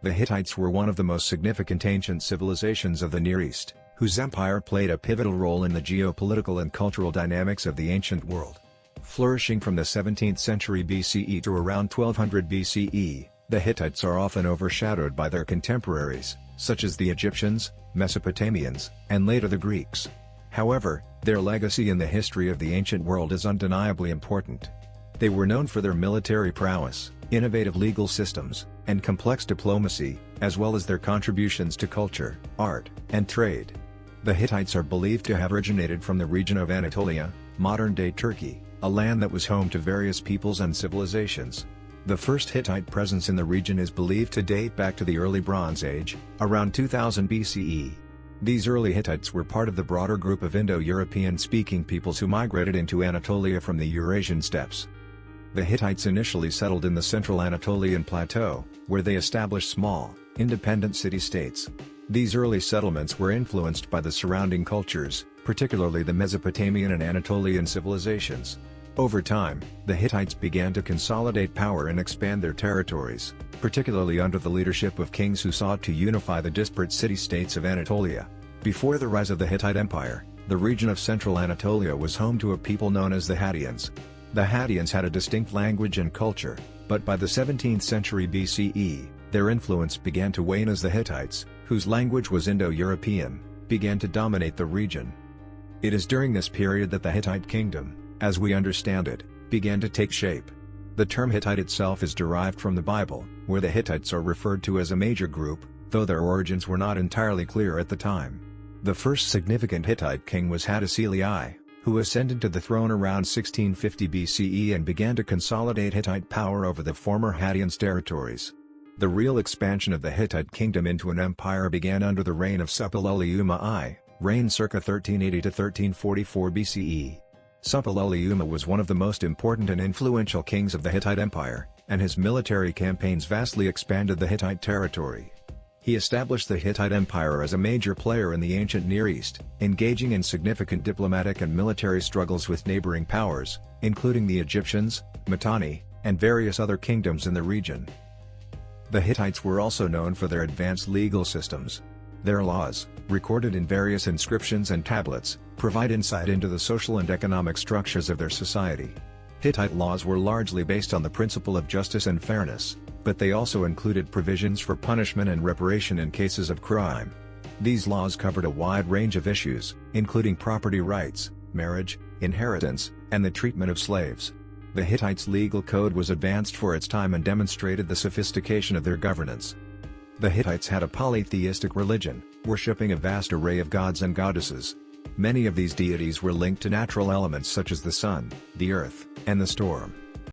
The Hittites were one of the most significant ancient civilizations of the Near East, whose empire played a pivotal role in the geopolitical and cultural dynamics of the ancient world. Flourishing from the 17th century BCE to around 1200 BCE, the Hittites are often overshadowed by their contemporaries, such as the Egyptians, Mesopotamians, and later the Greeks. However, their legacy in the history of the ancient world is undeniably important. They were known for their military prowess, innovative legal systems, and complex diplomacy, as well as their contributions to culture, art, and trade. The Hittites are believed to have originated from the region of Anatolia, modern-day Turkey, a land that was home to various peoples and civilizations. The first Hittite presence in the region is believed to date back to the early Bronze Age, around 2000 BCE. These early Hittites were part of the broader group of Indo-European speaking peoples who migrated into Anatolia from the Eurasian steppes. The Hittites initially settled in the central Anatolian plateau, where they established small, independent city-states. These early settlements were influenced by the surrounding cultures, particularly the Mesopotamian and Anatolian civilizations. Over time, the Hittites began to consolidate power and expand their territories, particularly under the leadership of kings who sought to unify the disparate city-states of Anatolia. Before the rise of the Hittite Empire, the region of central Anatolia was home to a people known as the Hattians. The Hattians had a distinct language and culture, but by the 17th century BCE, their influence began to wane as the Hittites, whose language was Indo-European, began to dominate the region. It is during this period that the Hittite kingdom, as we understand it, began to take shape. The term Hittite itself is derived from the Bible, where the Hittites are referred to as a major group, though their origins were not entirely clear at the time. The first significant Hittite king was Janissary, who ascended to the throne around 1650 BCE and began to consolidate Hittite power over the former Hattians' territories. The real expansion of the Hittite kingdom into an empire began under the reign of Suppiluliuma I, reigned circa 1380 to 1344 BCE. Suppiluliuma was one of the most important and influential kings of the Hittite Empire, and his military campaigns vastly expanded the Hittite territory. He established the Hittite Empire as a major player in the ancient Near East, engaging in significant diplomatic and military struggles with neighboring powers, including the Egyptians, Mitanni, and various other kingdoms in the region. The Hittites were also known for their advanced legal systems. Their laws, recorded in various inscriptions and tablets, provide insight into the social and economic structures of their society. Hittite laws were largely based on the principle of justice and fairness, but they also included provisions for punishment and reparation in cases of crime. These laws covered a wide range of issues, including property rights, marriage, inheritance, and the treatment of slaves. The Hittites' legal code was advanced for its time and demonstrated the sophistication of their governance. The Hittites had a polytheistic religion, worshipping a vast array of gods and goddesses. Many of these deities were linked to natural elements such as the sun, the earth, and the storm.